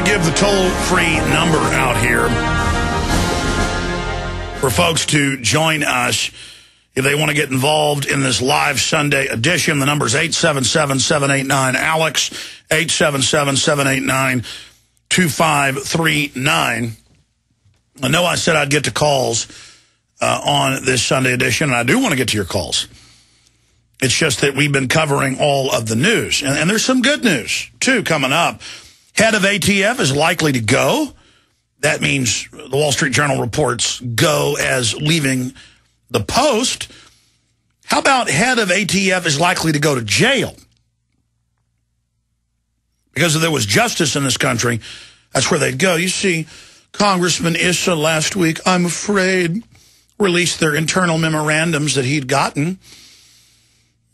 to give the toll-free number out here for folks to join us if they want to get involved in this live Sunday edition. The number is 877-789-ALEX, 877-789-2539. I know I said I'd get to calls on this Sunday edition, and I do want to get to your calls. It's just that we've been covering all of the news. And there's some good news, too, coming up. Head of ATF is likely to go. That means the Wall Street Journal reports go as leaving the Post. How about head of ATF is likely to go to jail? Because if there was justice in this country, that's where they'd go. You see, Congressman Issa last week, I'm afraid, released their internal memorandums that he'd gotten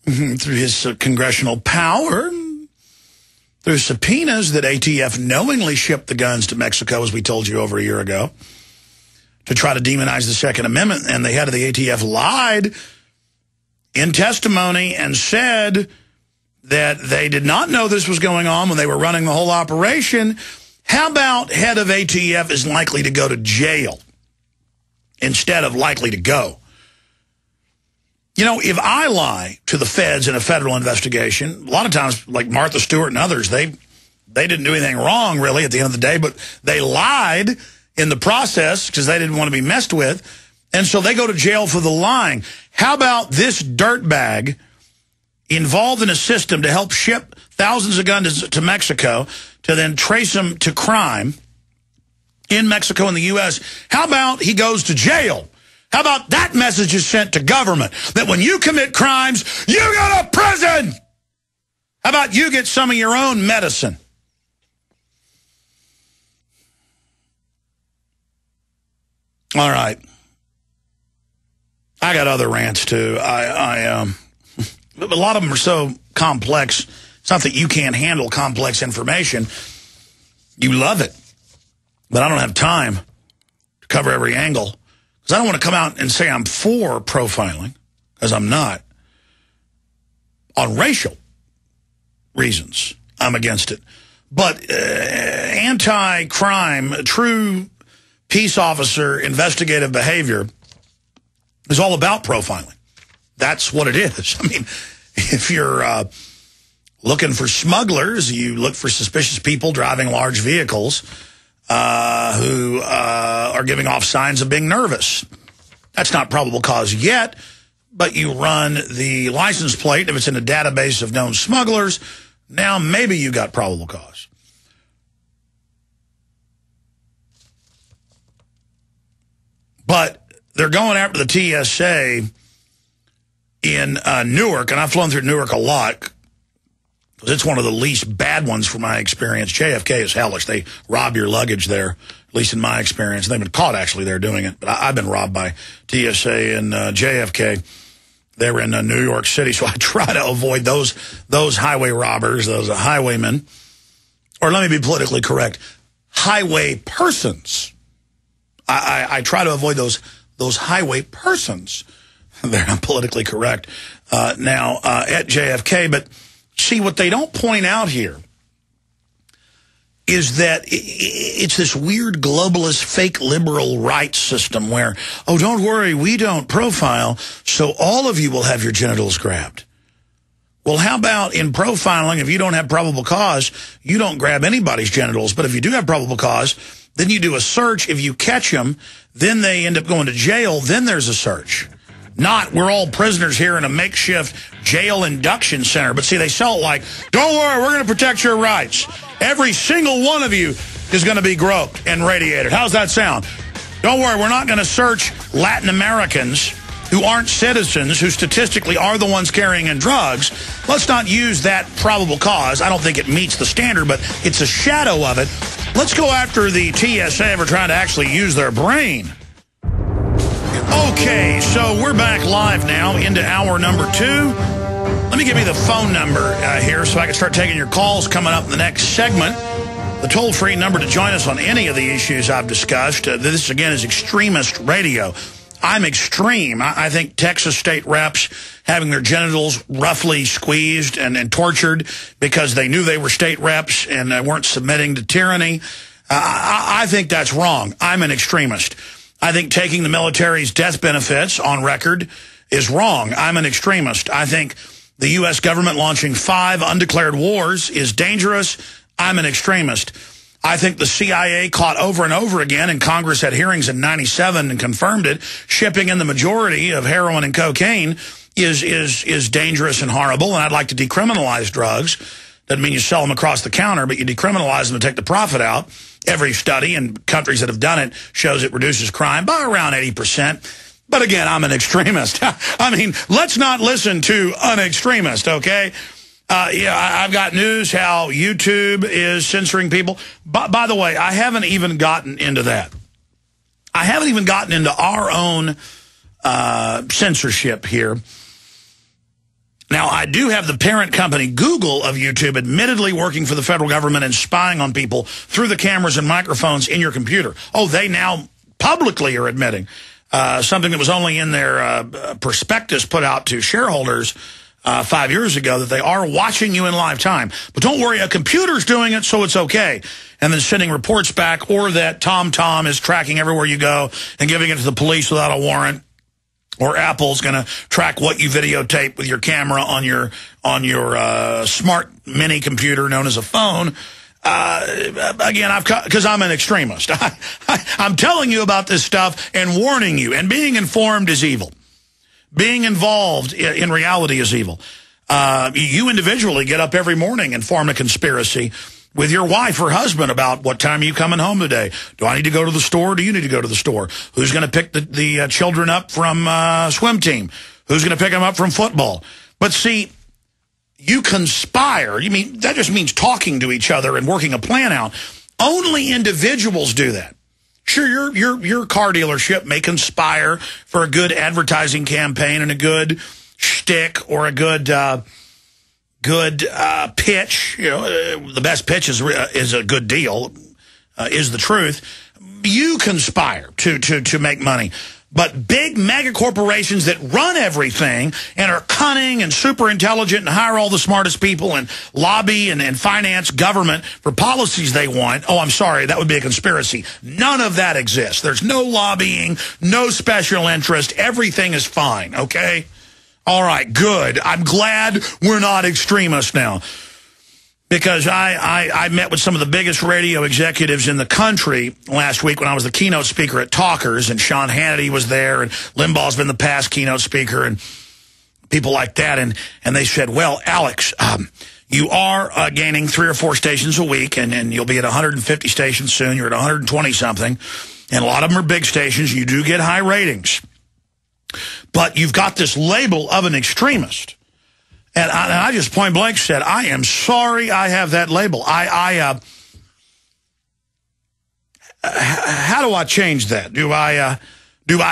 through his congressional power, through subpoenas that ATF knowingly shipped the guns to Mexico, as we told you over a year ago, to try to demonize the Second Amendment. And the head of the ATF lied in testimony and said that they did not know this was going on when they were running the whole operation. How about head of ATF is likely to go to jail instead of likely to go? You know, if I lie to the feds in a federal investigation, a lot of times, like Martha Stewart and others, they didn't do anything wrong, really, at the end of the day, but they lied in the process because they didn't want to be messed with, and so they go to jail for the lying. How about this dirtbag involved in a system to help ship thousands of guns to Mexico to then trace them to crime in Mexico and the U.S.? How about he goes to jail? How about that message is sent to government, that when you commit crimes, you go to prison? How about you get some of your own medicine? All right. I got other rants, too. A lot of them are so complex. It's not that you can't handle complex information. You love it. But I don't have time to cover every angle. Because I don't want to come out and say I'm for profiling, because I'm not. On racial reasons, I'm against it. But anti-crime, true peace officer investigative behavior is all about profiling. That's what it is. I mean, if you're looking for smugglers, you look for suspicious people driving large vehicles who are giving off signs of being nervous. That's not probable cause yet, but you run the license plate. If it's in a database of known smugglers, now maybe you got probable cause. But they're going after the TSA in Newark, and I've flown through Newark a lot, because it's one of the least bad ones from my experience. JFK is hellish. They rob your luggage there, at least in my experience. They've been caught, actually, there doing it. But I've been robbed by TSA and JFK. They were in New York City, so I try to avoid those highway robbers, those highwaymen. Or let me be politically correct, highway persons. I try to avoid those highway persons. There, I'm politically correct now at JFK. But see, what they don't point out here is that it's this weird globalist fake liberal rights system where, oh, don't worry, we don't profile, so all of you will have your genitals grabbed. Well, how about in profiling, if you don't have probable cause, you don't grab anybody's genitals. But if you do have probable cause, then you do a search. If you catch them, then they end up going to jail. Then there's a search. Not, we're all prisoners here in a makeshift jail induction center. But see, they sell it like, don't worry, we're going to protect your rights. Every single one of you is going to be groped and radiated. How's that sound? Don't worry, we're not going to search Latin Americans who aren't citizens, who statistically are the ones carrying in drugs. Let's not use that probable cause. I don't think it meets the standard, but it's a shadow of it. Let's go after the TSA for trying to actually use their brain. Okay, so we're back live now into hour number 2. Let me give you the phone number here so I can start taking your calls coming up in the next segment. The toll-free number to join us on any of the issues I've discussed. This, again, is Extremist Radio. I'm extreme. I think Texas state reps having their genitals roughly squeezed and tortured because they knew they were state reps and weren't submitting to tyranny, I think that's wrong. I'm an extremist. I think taking the military's death benefits on record is wrong. I'm an extremist. I think the U.S. government launching 5 undeclared wars is dangerous. I'm an extremist. I think the CIA caught over and over again, and Congress had hearings in '97 and confirmed it, shipping in the majority of heroin and cocaine is dangerous and horrible, and I'd like to decriminalize drugs. Doesn't mean you sell them across the counter, but you decriminalize them and take the profit out. Every study in countries that have done it shows it reduces crime by around 80%. But again, I'm an extremist. I mean, let's not listen to an extremist, okay? Yeah, I've got news how YouTube is censoring people. By the way, I haven't even gotten into that. I haven't even gotten into our own censorship here. Now, I do have the parent company, Google, of YouTube, admittedly working for the federal government and spying on people through the cameras and microphones in your computer. Oh, they now publicly are admitting something that was only in their prospectus put out to shareholders 5 years ago, that they are watching you in live time. But don't worry, a computer's doing it, so it's okay. And then sending reports back, or that TomTom is tracking everywhere you go and giving it to the police without a warrant. Or Apple's going to track what you videotape with your camera on your smart mini computer known as a phone. Again, because I'm an extremist. I'm telling you about this stuff and warning you. And being informed is evil. Being involved in reality is evil. You individually get up every morning and form a conspiracy with your wife or husband about what time are you coming home today. Do I need to go to the store? Do you need to go to the store? Who's going to pick the children up from swim team? Who's going to pick them up from football? But see, you conspire. You mean that just means talking to each other and working a plan out. Only individuals do that. Sure, your car dealership may conspire for a good advertising campaign and a good shtick or a good pitch. You know, the best pitch is a good deal, is the truth. You conspire to make money. But big mega corporations that run everything and are cunning and super intelligent and hire all the smartest people and lobby and finance government for policies they want. Oh, I'm sorry, that would be a conspiracy. None of that exists. There's no lobbying, no special interest. Everything is fine, okay? All right, good. I'm glad we're not extremists now. Because I met with some of the biggest radio executives in the country last week when I was the keynote speaker at Talkers, and Sean Hannity was there, and Limbaugh's been the past keynote speaker, and people like that. And they said, well, Alex, you are gaining 3 or 4 stations a week, and you'll be at 150 stations soon. You're at 120-something. And a lot of them are big stations. You do get high ratings. But you've got this label of an extremist. And I just point blank said, I am sorry I have that label. How do I change that? Do I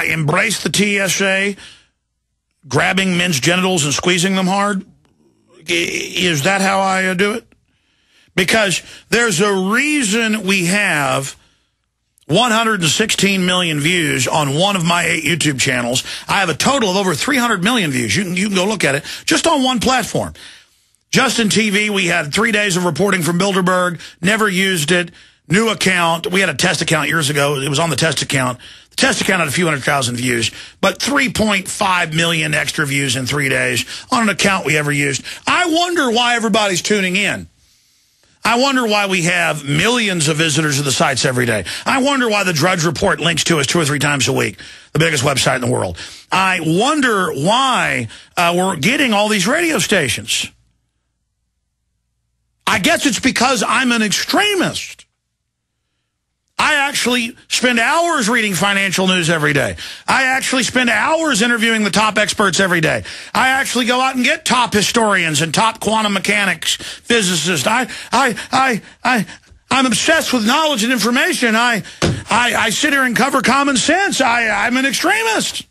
embrace the TSA, grabbing men's genitals and squeezing them hard? Is that how I do it? Because there's a reason we have 116 million views on one of my 8 YouTube channels. I have a total of over 300 million views. You can go look at it just on one platform. Justin TV, we had 3 days of reporting from Bilderberg, never used it. New account. We had a test account years ago. It was on the test account. The test account had a few 100,000 views, but 3.5 million extra views in 3 days on an account we ever used. I wonder why everybody's tuning in. I wonder why we have millions of visitors to the sites every day. I wonder why the Drudge Report links to us 2 or 3 times a week, the biggest website in the world. I wonder why we're getting all these radio stations. I guess it's because I'm an extremist. I actually spend hours reading financial news every day. I actually spend hours interviewing the top experts every day. I actually go out and get top historians and top quantum mechanics, physicists. I'm obsessed with knowledge and information. I sit here and cover common sense. I'm an extremist.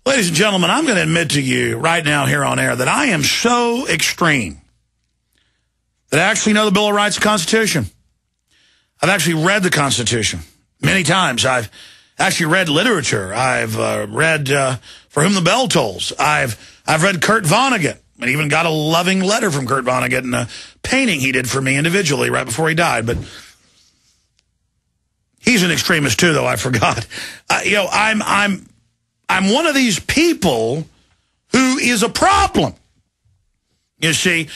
Ladies and gentlemen, I'm going to admit to you right now here on air that I am so extreme that I actually know the Bill of Rights and Constitution. I've actually read the Constitution many times. I've Actually read literature. I've read For Whom the Bell Tolls. I've read Kurt Vonnegut. And even got a loving letter from Kurt Vonnegut and a painting he did for me individually right before he died. But he's an extremist too, though. I forgot. You know, I'm one of these people who is a problem. You see,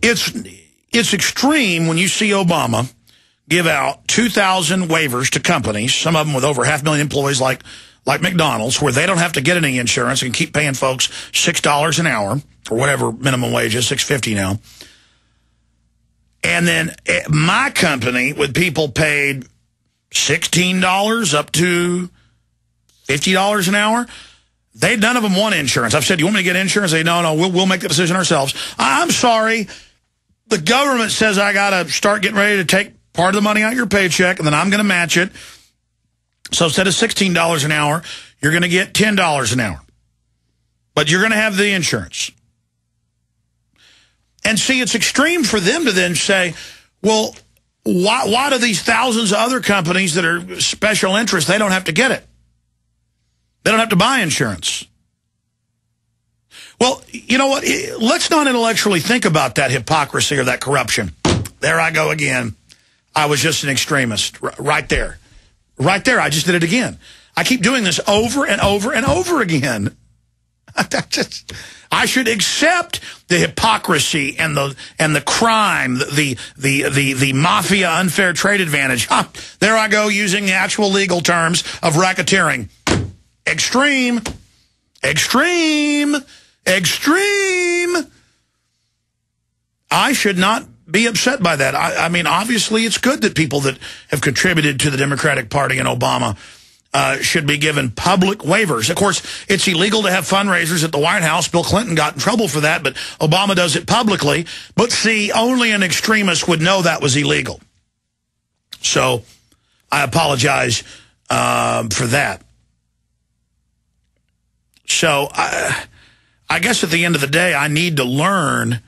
it's extreme when you see Obama give out 2,000 waivers to companies, some of them with over 500,000 employees like McDonald's, where they don't have to get any insurance and keep paying folks $6 an hour, or whatever minimum wage is, $6.50 now. And then my company, with people paid $16 up to $50 an hour, none of them want insurance. I've said, you want me to get insurance? They say, no, we'll make the decision ourselves. I'm sorry. The government says I got to start getting ready to take part of the money out of your paycheck, and then I'm going to match it. So instead of $16 an hour, you're going to get $10 an hour. But you're going to have the insurance. And see, it's extreme for them to then say, well, why do these thousands of other companies that are special interests, they don't have to get it? They don't have to buy insurance. Well, you know what? Let's not intellectually think about that hypocrisy or that corruption. There I go again. I was just an extremist. Right there. Right there, I just did it again. I keep doing this over and over and over again. I should accept the hypocrisy and the crime, the mafia unfair trade advantage. There I go, using the actual legal terms of racketeering. Extreme, extreme, extreme. I should not be upset by that. I mean, obviously, it's good that people that have contributed to the Democratic Party and Obama should be given public waivers. Of course, it's illegal to have fundraisers at the White House. Bill Clinton got in trouble for that, but Obama does it publicly. But see, only an extremist would know that was illegal. So I apologize for that. So I guess at the end of the day, I need to learn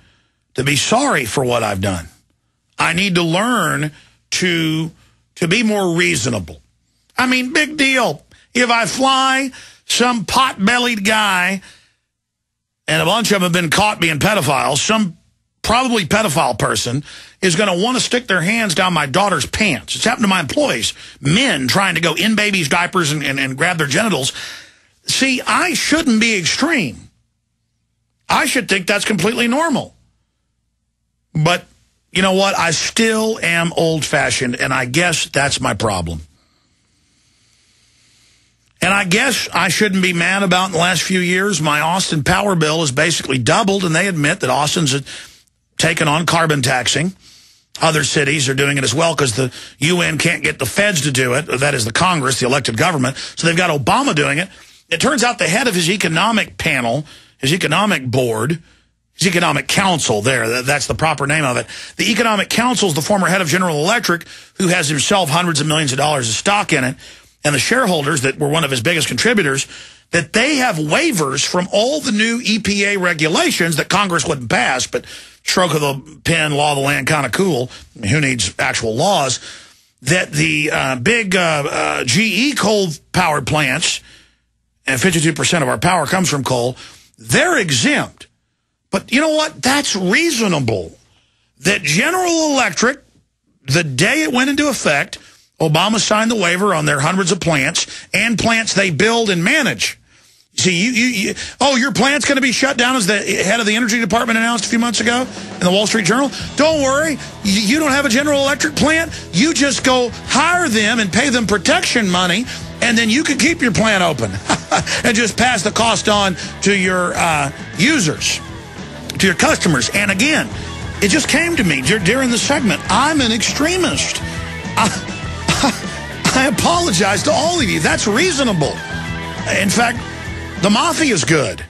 to be sorry for what I've done. I need to learn to be more reasonable. I mean, big deal. If I fly some pot-bellied guy, and a bunch of them have been caught being pedophiles, some probably pedophile person is going to want to stick their hands down my daughter's pants. It's happened to my employees. Men trying to go in babies' diapers and grab their genitals. See, I shouldn't be extreme. I should think that's completely normal. But you know what? I still am old-fashioned, and I guess that's my problem. And I guess I shouldn't be mad about in the last few years, my Austin power bill has basically doubled, and they admit that Austin's taken on carbon taxing. Other cities are doing it as well because the UN can't get the feds to do it. That is the Congress, the elected government. So they've got Obama doing it. It turns out the head of his economic panel, his economic board, his economic council there, that's the proper name of it. The economic council is the former head of General Electric, who has himself hundreds of millions of dollars of stock in it, and the shareholders that were one of his biggest contributors, that they have waivers from all the new EPA regulations that Congress wouldn't pass, but stroke of the pen, law of the land, kind of cool. Who needs actual laws? That the big GE coal-powered plants, and 52% of our power comes from coal, they're exempt. But you know what? That's reasonable. That General Electric, the day it went into effect, Obama signed the waiver on their hundreds of plants and plants they build and manage. See, oh, your plant's going to be shut down, as the head of the Energy Department announced a few months ago in the Wall Street Journal. Don't worry. You don't have a General Electric plant. You just go hire them and pay them protection money, and then you can keep your plant open and just pass the cost on to your users, to your customers. And again, it just came to me during the segment. I'm an extremist. I apologize to all of you. That's reasonable. In fact, the mafia is good.